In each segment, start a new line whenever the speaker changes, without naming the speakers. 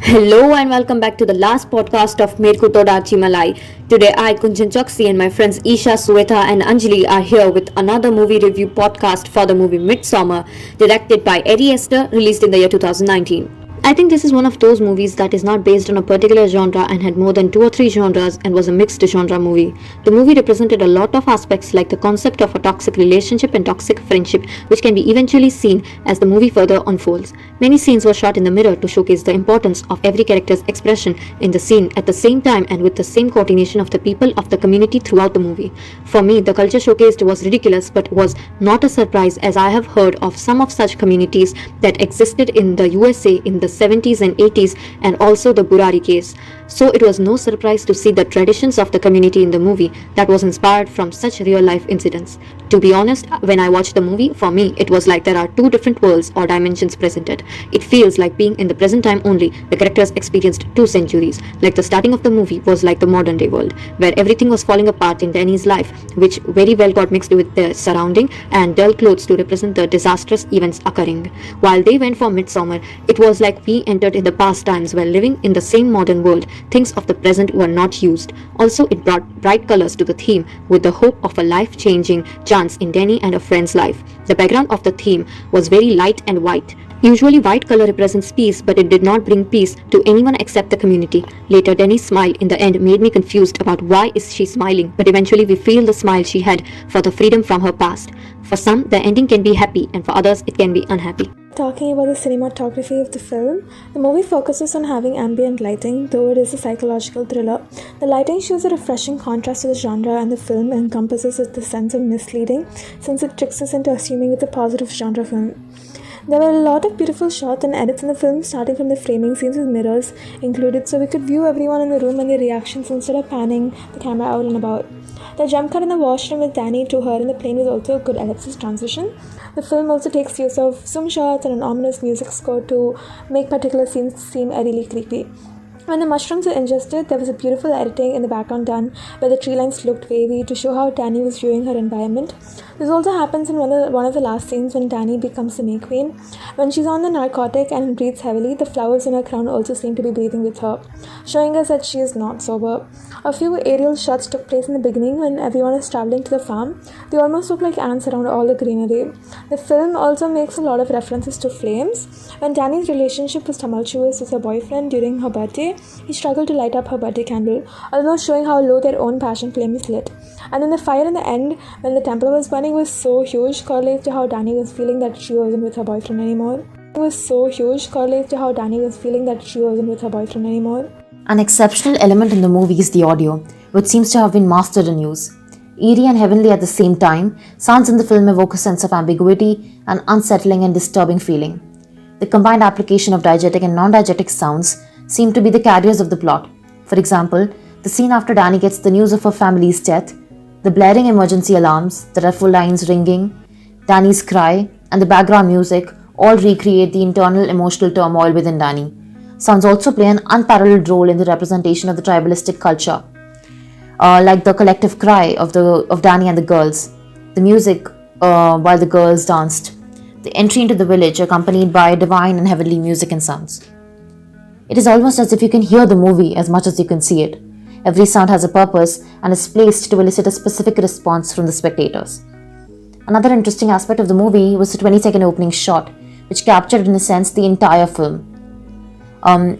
Hello and welcome back to the last podcast of Merku Todachi Malai. Today I, Kunjan Choksi, and my friends Isha, Sweta and Anjali are here with another movie review podcast for the movie Midsommar, directed by Ari Aster, released in the year 2019. I think this is one of those movies that is not based on a particular genre and had more than two or three genres and was a mixed genre movie. The movie represented a lot of aspects like the concept of a toxic relationship and toxic friendship, which can be eventually seen as the movie further unfolds. Many scenes were shot in the mirror to showcase the importance of every character's expression in the scene at the same time and with the same coordination of the people of the community throughout the movie. For me, the culture showcased was ridiculous but was not a surprise as I have heard of some of such communities that existed in the USA in the 70s and 80s and also the Burari case. So it was no surprise to see the traditions of the community in the movie that was inspired from such real life incidents. To be honest, when I watched the movie, for me it was like there are two different worlds or dimensions presented. It feels like being in the present time only. The characters experienced 2 centuries. Like the starting of the movie was like the modern day world, where everything was falling apart in Danny's life, which very well got mixed with the surrounding and dull clothes to represent the disastrous events occurring. While they went for Midsummer, it was like we entered in the past times while living in the same modern world. Things of the present were not used. Also, it brought bright colors to the theme with the hope of a life-changing chance in Danny and a friend's life. The background of the theme was very light and white. Usually white color represents peace, but it did not bring peace to anyone except the community. Later, Danny's smile in the end made me confused about why is she smiling, but eventually we feel the smile she had for the freedom from her past. For some, the ending can be happy, and for others, it can be unhappy.
Talking about the cinematography of the film, the movie focuses on having ambient lighting, though it is a psychological thriller. The lighting shows a refreshing contrast to the genre, and the film encompasses the sense of misleading since it tricks us into assuming it's a positive genre film. There were a lot of beautiful shots and edits in the film, starting from the framing scenes with mirrors included, so we could view everyone in the room and their reactions instead of panning the camera out and about. The jump cut in the washroom with Danny to her in the plane was also a good ellipsis transition. The film also takes use of zoom shots and an ominous music score to make particular scenes seem eerily creepy. When the mushrooms were ingested, there was a beautiful editing in the background done where the tree lines looked wavy to show how Danny was viewing her environment. This also happens in one of the last scenes when Danny becomes the May Queen. When she's on the narcotic and breathes heavily, the flowers in her crown also seem to be breathing with her, showing us that she is not sober. A few aerial shots took place in the beginning when everyone is traveling to the farm. They almost look like ants around all the greenery. The film also makes a lot of references to flames. When Danny's relationship was tumultuous with her boyfriend during her birthday, he struggled to light up her birthday candle, almost showing how low their own passion flame is lit. And then the fire in the end, when the temple was burning, was so huge, correlates to how Danny was feeling that she wasn't with her boyfriend anymore. It was so huge, correlates to how Danny was feeling that she wasn't with her boyfriend anymore.
An exceptional element in the movie is the audio, which seems to have been mastered in use. Eerie and heavenly at the same time, sounds in the film evoke a sense of ambiguity and unsettling and disturbing feeling. The combined application of diegetic and non-diegetic sounds seem to be the carriers of the plot. For example, the scene after Danny gets the news of her family's death, the blaring emergency alarms, the dreadful lines ringing, Danny's cry, and the background music all recreate the internal emotional turmoil within Danny. Sounds also play an unparalleled role in the representation of the tribalistic culture, like the collective cry of Danny and the girls, the music while the girls danced, the entry into the village accompanied by divine and heavenly music and sounds. It is almost as if you can hear the movie as much as you can see it. Every sound has a purpose and is placed to elicit a specific response from the spectators. Another interesting aspect of the movie was the 20-second opening shot, which captured in a sense the entire film.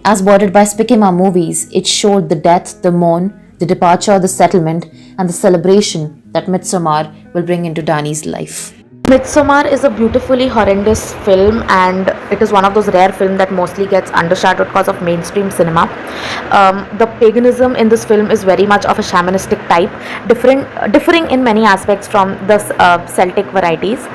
As bordered by Spikema movies, it showed the death, the mourn, the departure, the settlement, and the celebration that Midsommar will bring into Danny's life.
Midsommar is a beautifully horrendous film, and it is one of those rare films that mostly gets undershadowed because of mainstream cinema. The paganism in this film is very much of a shamanistic type, differing in many aspects from the Celtic varieties.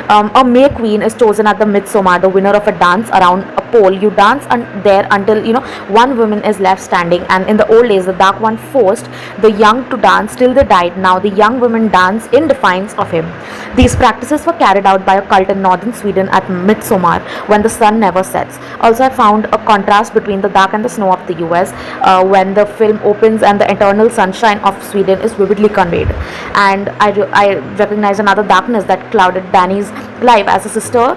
A May Queen is chosen at the Midsommar, the winner of a dance around a pole. You dance there until one woman is left standing, and in the old days the Dark One forced the young to dance till they died. Now the young women dance in defiance of him. These practices were also carried out by a cult in northern Sweden at Midsommar when the sun never sets. Also, I found a contrast between the dark and the snow of the US when the film opens and the eternal sunshine of Sweden is vividly conveyed. And I recognize another darkness that clouded Danny's life as a sister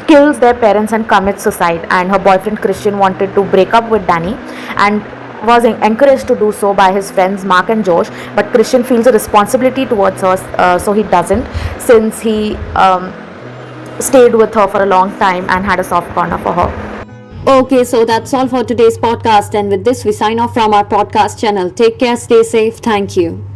kills their parents and commits suicide, and her boyfriend Christian wanted to break up with Danny and was encouraged to do so by his friends Mark and Josh, but Christian feels a responsibility towards her, so he doesn't, since he stayed with her for a long time and had a soft corner for her.
Okay, so that's all for today's podcast, and with this we sign off from our podcast channel. Take care, stay safe, thank you.